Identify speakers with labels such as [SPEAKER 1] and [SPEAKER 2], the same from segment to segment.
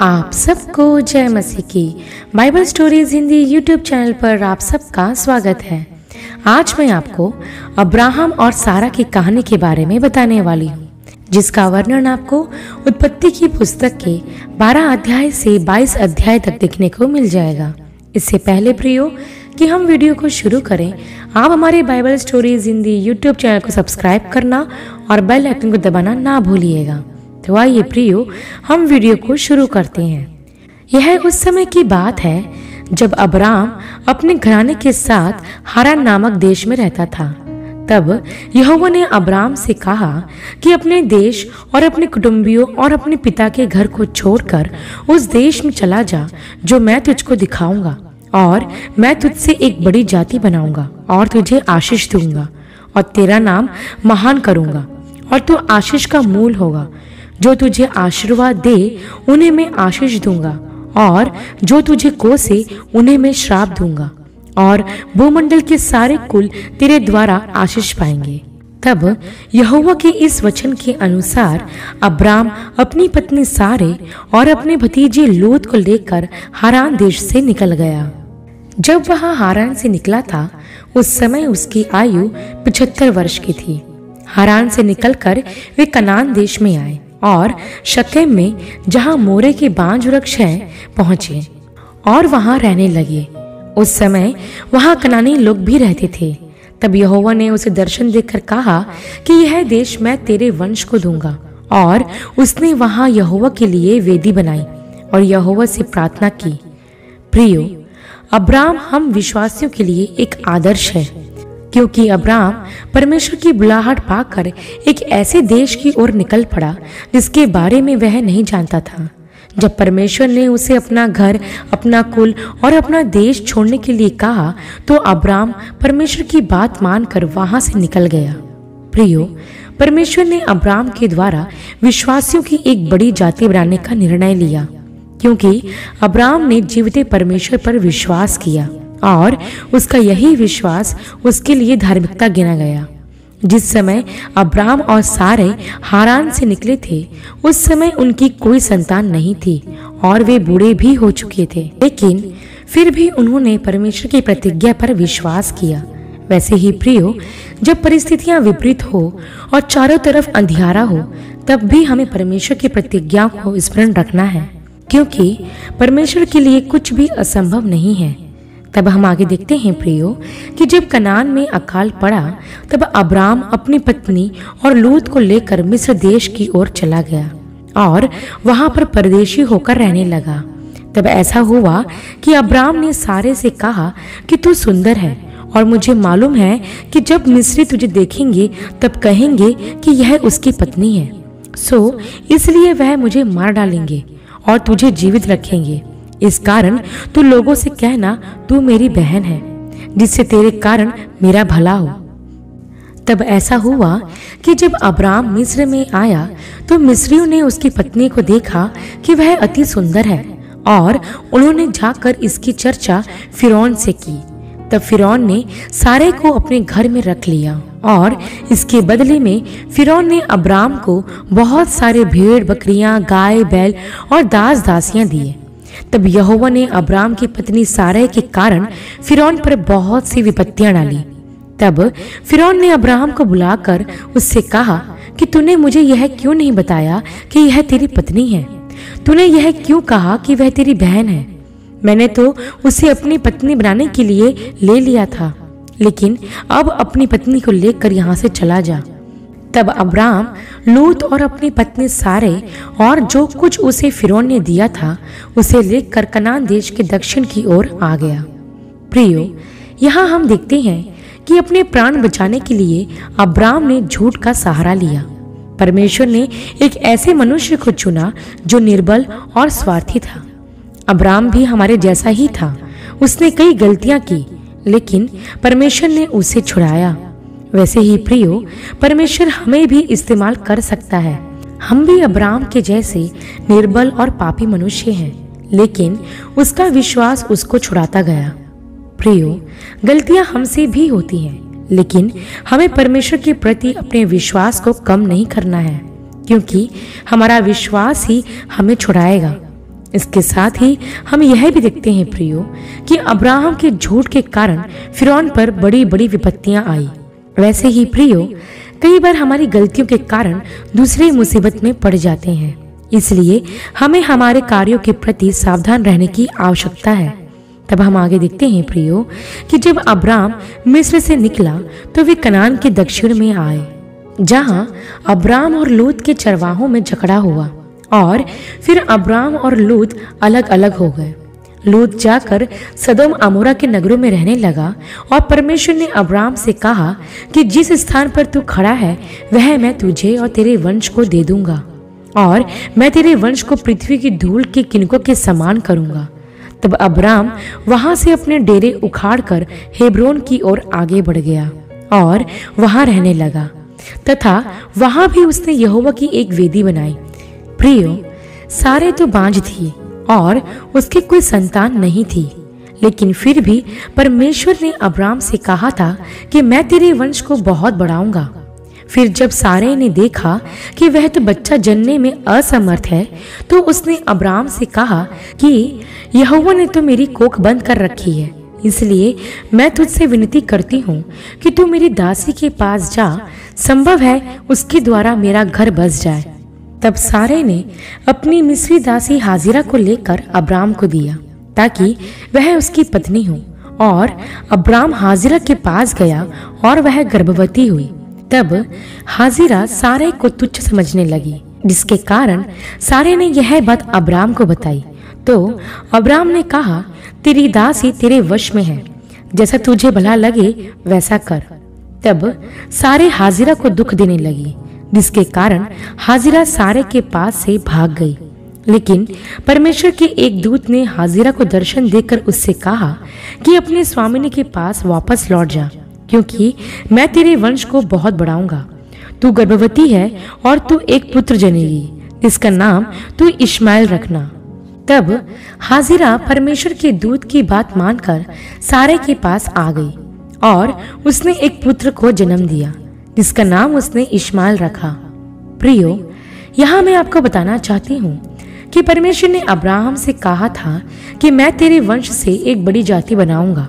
[SPEAKER 1] आप सबको जय मसीह की Bible stories Hindi YouTube channel पर आप सबका स्वागत है। आज मैं आपको अब्राहम और सारा की कहानी के बारे में बताने वाली हूँ, जिसका वर्णन आपको उत्पत्ति की पुस्तक के 12 अध्याय से 22 अध्याय तक देखने को मिल जाएगा। इससे पहले प्रियो कि हम वीडियो को शुरू करें, आप हमारे Bible stories Hindi YouTube channel को सब्सक्राइब करना और बेल आइकन को दबाना ना भूलिएगा। तो आइए प्रियो हम वीडियो को शुरू करते हैं। यह उस समय की बात है जब अब्राम अपने घराने के साथ हारान नामक देश में रहता था। तब यहोवा ने अब्राम से कहा कि अपने देश और अपने कुटुंबियों और अपने पिता के घर को छोड़कर उस देश में चला जा जो मैं तुझको दिखाऊंगा, और मैं तुझसे एक बड़ी जाति बनाऊंगा और तुझे आशीष दूंगा और तेरा नाम महान करूंगा और तू आशीष का मूल होगा। जो तुझे आशीर्वाद दे उन्हें मैं आशीष दूंगा, और जो तुझे कोसे उन्हें मैं श्राप दूंगा, और भूमंडल के सारे कुल तेरे द्वारा आशीष पाएंगे। तब यहोवा के इस वचन के अनुसार अब्राम अपनी पत्नी सारे और अपने भतीजे लूत को लेकर हारान देश से निकल गया। जब वह हारान से निकला था उस समय उसकी आयु 75 वर्ष की थी। हारान से निकलकर वे कनान देश में आए और शकेम में, जहां मोरे के बांज वृक्ष हैं, पहुंचे और वहां रहने लगे। उस समय वहां कनानी लोग भी रहते थे। तब यहोवा ने उसे दर्शन देकर कहा कि यह देश मैं तेरे वंश को दूंगा, और उसने वहां यहोवा के लिए वेदी बनाई और यहोवा से प्रार्थना की। प्रियो, अब्राम हम विश्वासियों के लिए एक आदर्श है, क्योंकि अब्राम परमेश्वर की बुलाहट पाकर एक ऐसे देश की ओर निकल पड़ा जिसके बारे में वह नहीं जानता था। जब परमेश्वर ने उसे अपना घर, अपना कुल और अपना देश छोड़ने के लिए कहा तो अब्राम परमेश्वर की बात मानकर वहां से निकल गया। प्रियो, परमेश्वर ने अब्राम के द्वारा विश्वासियों की एक बड़ी जाति बनाने का निर्णय लिया, क्योंकि अब्राम ने जीवित परमेश्वर पर विश्वास किया और उसका यही विश्वास उसके लिए धार्मिकता गिना गया। जिस समय अब्राम और सारे हारान से निकले थे उस समय उनकी कोई संतान नहीं थी और वे बूढ़े भी हो चुके थे, लेकिन फिर भी उन्होंने परमेश्वर की प्रतिज्ञा पर विश्वास किया। वैसे ही प्रियो, जब परिस्थितियां विपरीत हो और चारों तरफ अंधियारा हो, तब भी हमें परमेश्वर की प्रतिज्ञा को स्मरण रखना है, क्योंकि परमेश्वर के लिए कुछ भी असंभव नहीं है। तब हम आगे देखते हैं प्रियो कि जब कनान में अकाल पड़ा तब अब्राम अपनी पत्नी और लूत को लेकर मिस्र देश की ओर चला गया और वहां पर परदेशी होकर रहने लगा। तब ऐसा हुआ कि अब्राम ने सारे से कहा कि तू सुंदर है, और मुझे मालूम है कि जब मिस्री तुझे देखेंगे तब कहेंगे कि यह उसकी पत्नी है, सो इसलिए वह मुझे मार डालेंगे और तुझे जीवित रखेंगे। इस कारण तू लोगों से कहना तू मेरी बहन है, जिससे तेरे कारण मेरा भला हो। तब ऐसा हुआ कि जब अब्राम मिस्र में आया तो मिस्रियों ने उसकी पत्नी को देखा कि वह अति सुंदर है, और उन्होंने जाकर इसकी चर्चा फिरौन से की। तब फिरौन ने सारे को अपने घर में रख लिया, और इसके बदले में फिरौन ने अब्राम को बहुत सारे भेड़ बकरियां, गाय बैल और दास दासियां दिए। तब यहोवा ने अब्राम की पत्नी सारै के कारण फिरौन पर बहुत सी विपत्तियां डाली। तब फिरौन ने अब्राम को बुलाकर उससे कहा कि तूने मुझे यह क्यों नहीं बताया कि यह तेरी पत्नी है? तूने यह क्यों कहा कि वह तेरी बहन है? मैंने तो उसे अपनी पत्नी बनाने के लिए ले लिया था, लेकिन अब अपनी पत्नी को लेकर यहाँ से चला जा। तब अब्राम लूत और अपनी पत्नी सारे और जो कुछ उसे फिरौन ने दिया था उसे लेकर कनान देश के दक्षिण की ओर आ गया। प्रियो, यहाँ हम देखते हैं कि अपने प्राण बचाने के लिए अब्राम ने झूठ का सहारा लिया। परमेश्वर ने एक ऐसे मनुष्य को चुना जो निर्बल और स्वार्थी था। अब्राम भी हमारे जैसा ही था। उसने कई गलतियां की, लेकिन परमेश्वर ने उसे छुड़ाया। वैसे ही प्रियो, परमेश्वर हमें भी इस्तेमाल कर सकता है। हम भी अब्राम के जैसे निर्बल और पापी मनुष्य हैं, लेकिन उसका विश्वास उसको छुड़ाता गया। प्रियो, गलतियां हमसे भी होती हैं, लेकिन हमें परमेश्वर के प्रति अपने विश्वास को कम नहीं करना है, क्योंकि हमारा विश्वास ही हमें छुड़ाएगा। इसके साथ ही हम यह भी देखते हैं प्रियो कि अब्राहम के झूठ के कारण फिरौन पर बड़ी बड़ी विपत्तियां आई। वैसे ही प्रियो, कई बार हमारी गलतियों के कारण दूसरे मुसीबत में पड़ जाते हैं, इसलिए हमें हमारे कार्यों के प्रति सावधान रहने की आवश्यकता है। तब हम आगे देखते हैं प्रियो कि जब अब्राम मिस्र से निकला तो वे कनान के दक्षिण में आए, जहां अब्राम और लूत के चरवाहों में झगड़ा हुआ और फिर अब्राम और लूत अलग अलग हो गए। लूत जाकर सदोम अमोरा के नगरों में रहने लगा और परमेश्वर ने अब्राम से कहा कि जिस स्थान पर तू खड़ा है वह मैं तुझे और तेरे वंश को दे दूंगा और मैं तेरे वंश को पृथ्वी की धूल के किनकों के समान करूंगा। तब अब्राम वहां से अपने डेरे उखाड़कर हेब्रोन की ओर आगे बढ़ गया और वहां रहने लगा तथा वहां भी उसने यहोवा की एक वेदी बनाई। प्रियो, सारे तो बांझ थी और उसकी कोई संतान नहीं थी, लेकिन फिर भी परमेश्वर ने अब्राम से कहा था कि मैं तेरे वंश को बहुत बढ़ाऊंगा। फिर जब सारे ने देखा कि वह तो बच्चा जनने में असमर्थ है, तो उसने अब्राम से कहा कि यहोवा ने तो मेरी कोख बंद कर रखी है, इसलिए मैं तुझसे विनती करती हूँ कि तू मेरी दासी के पास जा, संभव है उसके द्वारा मेरा घर बस जाए। तब सारे ने अपनी मिस्री दासी हाजिरा को लेकर अब्राम को दिया ताकि वह उसकी पत्नी हो, और अब्राम हाजिरा के पास गया और वह गर्भवती हुई। तब हाजिरा सारे को तुच्छ समझने लगी, जिसके कारण सारे ने यह बात अब्राम को बताई। तो अब्राम ने कहा, तेरी दासी तेरे वश में है, जैसा तुझे भला लगे वैसा कर। तब सारे हाजिरा को दुख देने लगी, जिसके कारण हाजिरा सारे के पास से भाग गई। लेकिन परमेश्वर के एक दूत ने हाजिरा को दर्शन देकर उससे कहा कि अपने स्वामिनी के पास वापस लौट जा, क्योंकि मैं तेरे वंश को बहुत बढ़ाऊंगा। तू गर्भवती है और तू एक पुत्र जनेगी, जिसका नाम तू इश्माएल रखना। तब हाजिरा परमेश्वर के दूत की बात मानकर सारे के पास आ गई और उसने एक पुत्र को जन्म दिया, जिसका नाम उसने इश्माएल रखा। प्रियो, यहाँ मैं आपको बताना चाहती हूँ कि परमेश्वर ने अब्राहम से कहा था कि मैं तेरे वंश से एक बड़ी जाति बनाऊंगा,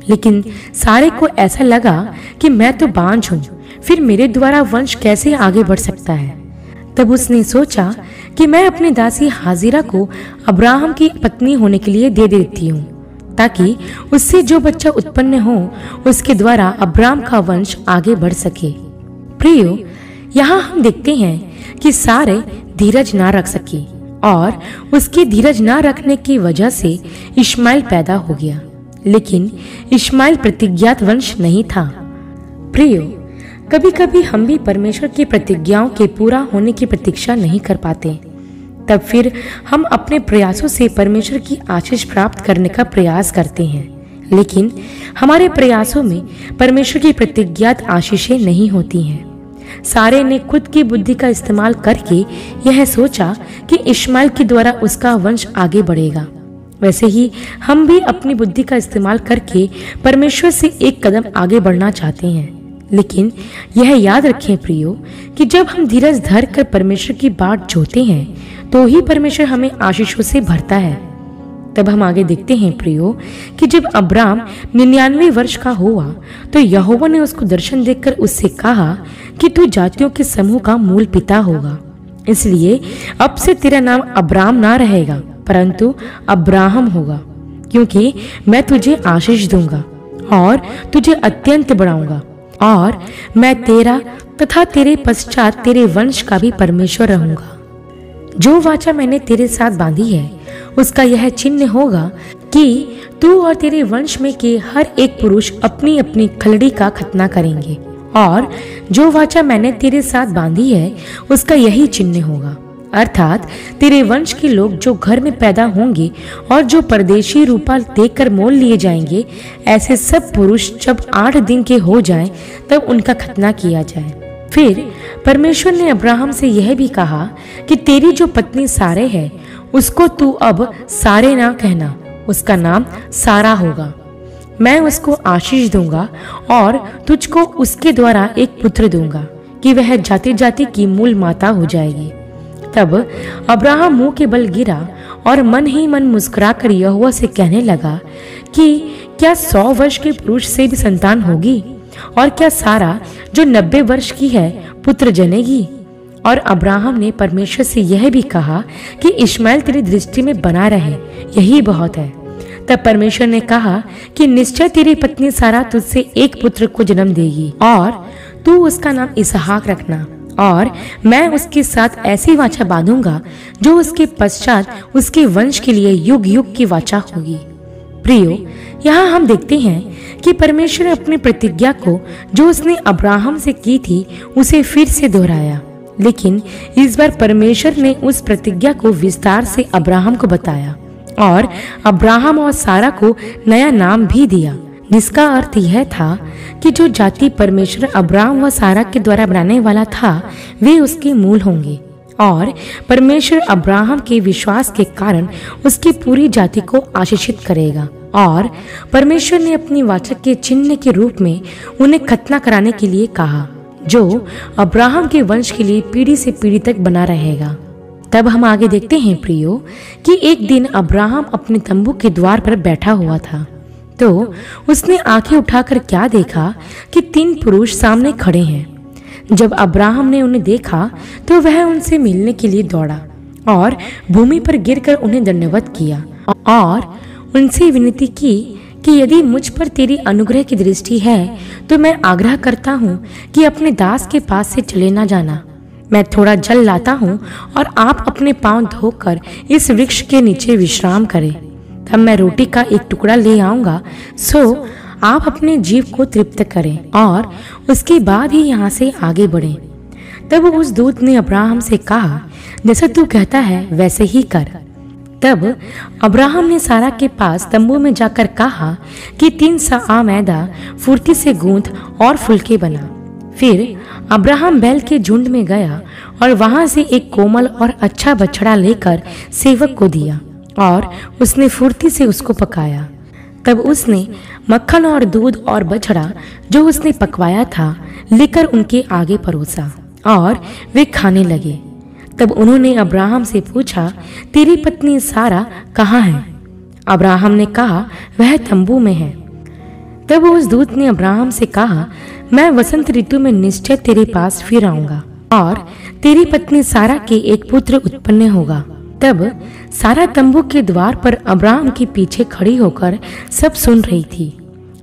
[SPEAKER 1] लेकिन सारे को ऐसा लगा कि मैं तो बांझ हूँ, फिर मेरे द्वारा वंश कैसे आगे बढ़ सकता है। तब उसने सोचा कि मैं अपनी दासी हाजिरा को अब्राहम की पत्नी होने के लिए दे देती हूँ, ताकि उससे जो बच्चा उत्पन्न हो उसके द्वारा अब्राहम का वंश आगे बढ़ सके। प्रियो, यहाँ हम देखते हैं कि सारे धीरज ना रख सकी और उसके धीरज ना रखने की वजह से इश्माएल पैदा हो गया, लेकिन इश्माएल प्रतिज्ञात वंश नहीं था। प्रियो, कभी कभी हम भी परमेश्वर की प्रतिज्ञाओं के पूरा होने की प्रतीक्षा नहीं कर पाते, तब फिर हम अपने प्रयासों से परमेश्वर की आशीष प्राप्त करने का प्रयास करते हैं, लेकिन हमारे प्रयासों में परमेश्वर की प्रतिज्ञात आशीषें नहीं होती हैं। सारे ने खुद की बुद्धि का इस्तेमाल करके यह सोचा कि इश्माएल के द्वारा उसका वंश आगे बढ़ेगा। वैसे ही हम भी अपनी बुद्धि का इस्तेमाल करके परमेश्वर से एक कदम आगे बढ़ना चाहते हैं, लेकिन यह याद रखें प्रियो कि जब हम धीरज धर कर परमेश्वर की बाट जोते हैं तो ही परमेश्वर हमें आशीषों से भरता है। तब हम आगे देखते हैं प्रियो कि जब अब्राम 99 वर्ष का हुआ तो यहोवा ने उसको दर्शन देकर उससे कहा कि तू जातियों के समूह का मूल पिता होगा, इसलिए अब से तेरा नाम अब्राम ना रहेगा परंतु अब्राहम होगा, क्योंकि मैं तुझे आशीष दूंगा और तुझे अत्यंत बढ़ाऊंगा और मैं तेरा तथा तेरे पश्चात तेरे वंश का भी परमेश्वर रहूंगा। जो वाचा मैंने तेरे साथ बांधी है उसका यह चिन्ह होगा कि तू और तेरे वंश में के हर एक पुरुष अपनी अपनी खलड़ी का खतना करेंगे, और जो वाचा मैंने तेरे साथ बांधी है उसका यही चिन्ह होगा, अर्थात तेरे वंश के लोग जो घर में पैदा होंगे और जो परदेशी रूपा देकर मोल लिए जाएंगे, ऐसे सब पुरुष जब 8 दिन के हो जाएं तब उनका खतना किया जाए। फिर परमेश्वर ने अब्राहम से यह भी कहा कि तेरी जो पत्नी सारे है उसको तू अब सारे ना कहना, उसका नाम सारा होगा। मैं उसको आशीष दूंगा और तुझको उसके द्वारा एक पुत्र दूंगा कि वह जाति जाति की मूल माता हो जाएगी। तब अब्राहम मुंह के बल गिरा और मन ही मन मुस्कुराकर यहोवा से कहने लगा कि क्या 100 वर्ष के पुरुष से भी संतान होगी? और क्या सारा जो 90 वर्ष की है पुत्र जनेगी? और अब्राहम ने परमेश्वर से यह भी कहा कि इश्माएल तेरी दृष्टि में बना रहे, यही बहुत है। तब परमेश्वर ने कहा कि निश्चय तेरी पत्नी सारा तुझसे एक पुत्र को जन्म देगी और तू उसका नाम इसहाक रखना, और मैं उसके साथ ऐसी वाचा बांधूंगा जो उसके पश्चात उसके वंश के लिए युग युग की वाचा होगी। प्रियो, यहाँ हम देखते हैं कि परमेश्वर ने अपनी प्रतिज्ञा को जो उसने अब्राहम से की थी उसे फिर से दोहराया, लेकिन इस बार परमेश्वर ने उस प्रतिज्ञा को विस्तार से अब्राहम को बताया और अब्राहम और सारा को नया नाम भी दिया, जिसका अर्थ यह था कि जो जाति परमेश्वर अब्राहम व सारा के द्वारा बनाने वाला था वे उसके मूल होंगे, और परमेश्वर अब्राहम के विश्वास के कारण उसकी पूरी जाति को आशीषित करेगा। और परमेश्वर ने अपनी वाचा के चिन्ह के रूप में उन्हें खतना कराने के लिए कहा, जो अब्राहम के वंश के लिए पीढ़ी से पीढ़ी तक बना रहेगा। तब हम आगे देखते हैं प्रियो कि एक दिन अब्राहम अपने तंबू के द्वार पर बैठा हुआ था, तो उसने आंखें उठाकर क्या देखा कि 3 पुरुष सामने खड़े हैं। जब अब्राहम ने उन्हें देखा तो वह उनसे मिलने के लिए दौड़ा और भूमि पर गिरकर उन्हें दंडवत किया और उनसे विनती की कि यदि मुझ पर तेरी अनुग्रह की दृष्टि है तो मैं आग्रह करता हूँ कि अपने दास के पास से चले ना जाना। मैं थोड़ा जल लाता हूँ और आप अपने पांव धोकर इस वृक्ष के नीचे विश्राम करें। तब मैं रोटी का एक टुकड़ा ले आऊंगा, सो आप अपने जीव को तृप्त करें और उसके बाद ही यहाँ से आगे बढ़ें। तब उस दूत ने अब्राहम से कहा, जैसा तू कहता है वैसे ही कर। तब अब्राहम ने सारा के पास तंबू में जाकर कहा कि 3 सआ मैदा फुर्ती से गूंथ और फुलके बना। फिर अब्राहम बैल के झुंड में गया और वहां से एक कोमल और अच्छा बछड़ा लेकर सेवक को दिया और उसने फुर्ती से उसको पकाया। तब उसने मक्खन और दूध और बछड़ा जो उसने पकवाया था लेकर उनके आगे परोसा और वे खाने लगे। तब उन्होंने अब्राहम से पूछा, तेरी पत्नी सारा कहाँ है? अब्राहम ने कहा, वह तंबू में है। तब उस दूत ने अब्राहम से कहा, मैं वसंत ऋतु में निश्चय तेरे पास फिर आऊंगा और तेरी पत्नी सारा के एक पुत्र उत्पन्न होगा। तब सारा तंबू के द्वार पर अब्राहम के पीछे खड़ी होकर सब सुन रही थी।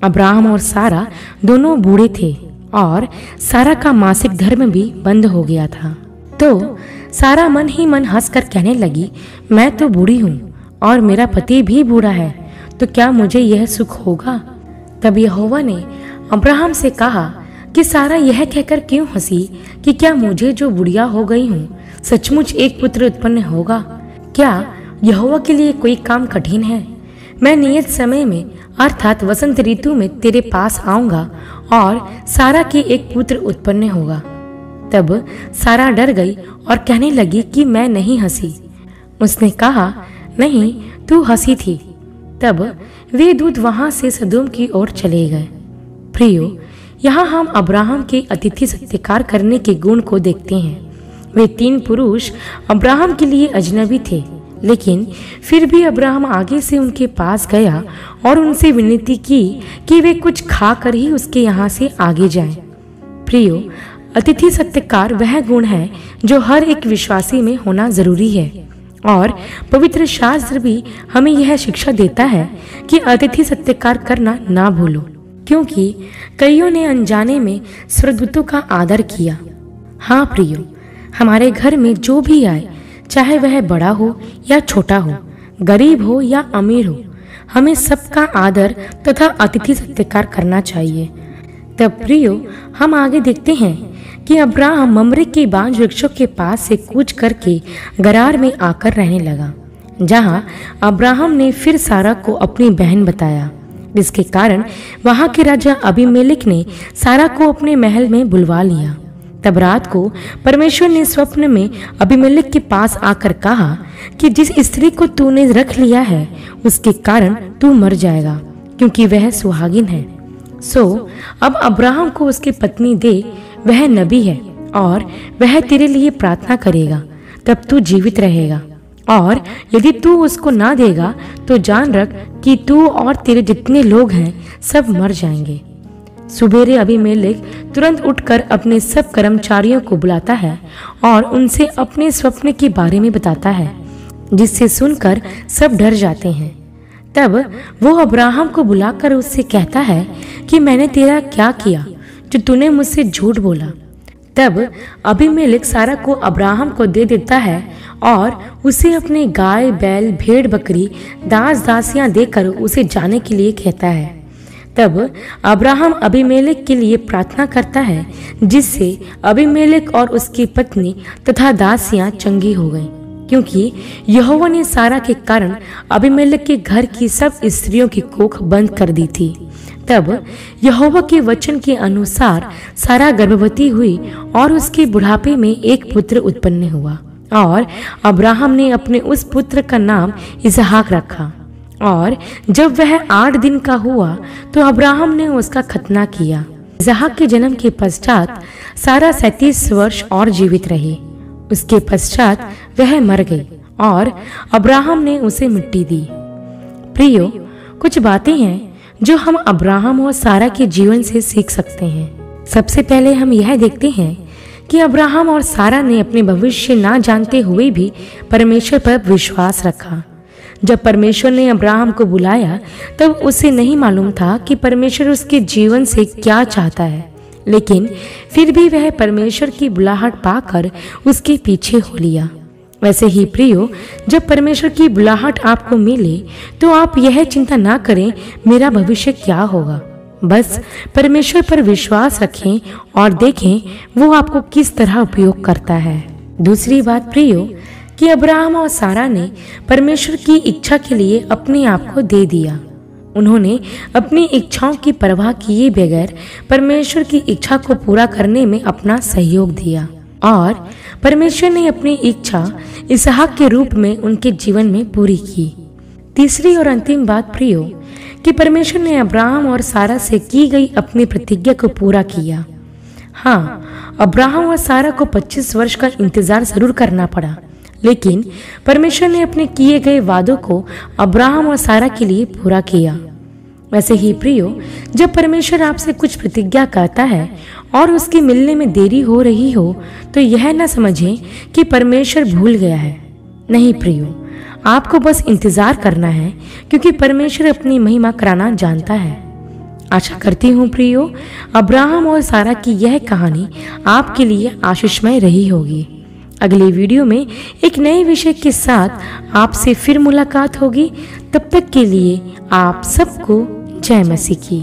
[SPEAKER 1] अब्राहम और सारा दोनों बूढ़े थे और सारा का मासिक धर्म भी बंद हो गया था। तो सारा मन ही मन हंसकर कहने लगी, मैं तो बूढ़ी हूँ और मेरा पति भी बूढ़ा है, तो क्या मुझे यह सुख होगा? तब यहोवा ने अब्राहम से कहा कि सारा यह कहकर क्यों हंसी कि क्या मुझे जो बुढ़िया हो गई हूँ सचमुच एक पुत्र उत्पन्न होगा? क्या यहोवा के लिए कोई काम कठिन है? मैं नियत समय में अर्थात वसंत ऋतु में तेरे पास आऊंगा और सारा के एक पुत्र उत्पन्न होगा। तब सारा डर गई और कहने लगी कि मैं नहीं हंसी। उसने कहा, नहीं, तू हंसी थी। तब वे दूत वहां से सदोम की ओर चले गए। प्रियो, यहाँ हम अब्राहम के अतिथि सत्कार करने के गुण को देखते हैं। वे 3 पुरुष अब्राहम के लिए अजनबी थे, लेकिन फिर भी अब्राहम आगे से उनके पास गया और उनसे विनती की कि वे कुछ खाकर ही उसके यहाँ से आगे जाएं। प्रियो, अतिथि सत्कार वह गुण है जो हर एक विश्वासी में होना जरूरी है, और पवित्र शास्त्र भी हमें यह शिक्षा देता है कि अतिथि सत्कार करना ना भूलो, क्योंकि कईयों ने अनजाने में स्वर्गदूतों का आदर किया। हाँ प्रियो, हमारे घर में जो भी आए, चाहे वह बड़ा हो या छोटा हो, गरीब हो या अमीर हो, हमें सबका आदर तथा अतिथि सत्कार करना चाहिए। तब प्रियो, हम आगे देखते हैं कि अब्राहम ममरे के बांज वृक्षों के पास से कूच करके गरार में आकर रहने लगा, जहां अब्राहम ने फिर सारा को अपनी बहन बताया, जिसके कारण वहां के राजा अबीमेलेक ने सारा को अपने महल में बुलवा लिया। तब रात को परमेश्वर ने स्वप्न में अबीमेलेक के पास आकर कहा कि जिस स्त्री को तूने रख लिया है उसके कारण तू मर जाएगा, क्योंकि वह सुहागिन है। सो अब अब्राहम को उसकी पत्नी दे, वह नबी है और वह तेरे लिए प्रार्थना करेगा, तब तू जीवित रहेगा और यदि तू उसको ना देगा तो जान रख कि तू और तेरे जितने लोग हैं सब मर जाएंगे। सुबेरे अबीमेलेक तुरंत उठकर अपने सब कर्मचारियों को बुलाता है और उनसे अपने स्वप्न के बारे में बताता है, जिससे सुनकर सब डर जाते हैं। तब वो अब्राहम को बुलाकर उससे कहता है कि मैंने तेरा क्या किया जो तूने मुझसे झूठ बोला। तब अबीमेलेक सारा को अब्राहम को दे देता है और उसे अपने गाय, बैल, भेड़, बकरी, दास दासियां देकर उसे जाने के लिए कहता है। तब अब्राहम अबीमेलेक के लिए प्रार्थना करता है, जिससे अबीमेलेक और उसकी पत्नी तथा दासियां चंगी हो गईं, क्योंकि यहोवा ने सारा के कारण अबीमेलेक के घर की सब स्त्रियों की कोख बंद कर दी थी। तब यहोवा के वचन के अनुसार सारा गर्भवती हुई और उसके बुढ़ापे में एक पुत्र उत्पन्न हुआ और अब्राहम ने अपने उस पुत्र का नाम इसहाक रखा। और जब वह 8 दिन का हुआ तो अब्राहम ने उसका खतना किया। इसहाक के जन्म के पश्चात सारा 37 वर्ष और जीवित रही। उसके पश्चात वह मर गई और अब्राहम ने उसे मिट्टी दी। प्रियो, कुछ बातें हैं जो हम अब्राहम और सारा के जीवन से सीख सकते हैं। सबसे पहले हम यह देखते हैं कि अब्राहम और सारा ने अपने भविष्य ना जानते हुए भी परमेश्वर पर विश्वास रखा। जब परमेश्वर ने अब्राहम को बुलाया तब उसे नहीं मालूम था कि परमेश्वर उसके जीवन से क्या चाहता है, लेकिन फिर भी वह परमेश्वर की बुलाहट पाकर उसके पीछे हो लिया। वैसे ही प्रियो, जब परमेश्वर की बुलाहट आपको मिले तो आप यह चिंता ना करें मेरा भविष्य क्या होगा। बस परमेश्वर पर विश्वास रखें और देखें वो आपको किस तरह उपयोग करता है। दूसरी बात प्रियो, कि अब्राहम और सारा ने परमेश्वर की इच्छा के लिए अपने आप को दे दिया। उन्होंने अपनी इच्छाओं की परवाह किए बगैर परमेश्वर की इच्छा को पूरा करने में अपना सहयोग दिया और परमेश्वर ने अपनी इच्छा इसहाक के रूप में उनके जीवन में पूरी की। तीसरी और अंतिम बात प्रियो, कि परमेश्वर ने अब्राहम और सारा से की गई अपनी प्रतिज्ञा को पूरा किया। हाँ, अब्राहम और सारा को 25 वर्ष का इंतजार जरूर करना पड़ा, लेकिन परमेश्वर ने अपने किए गए वादों को अब्राहम और सारा के लिए पूरा किया। वैसे ही प्रियो, जब परमेश्वर आपसे कुछ प्रतिज्ञा करता है और उसके मिलने में देरी हो रही हो तो यह न समझें कि परमेश्वर भूल गया है। नहीं प्रियो, आपको बस इंतजार करना है, क्योंकि परमेश्वर अपनी महिमा कराना जानता है। आशा करती हूँ प्रियो, अब्राहम और सारा की यह कहानी आपके लिए आशीषमय रही होगी। अगले वीडियो में एक नए विषय के साथ आपसे फिर मुलाकात होगी। तब तक के लिए आप सबको जय मसीह की।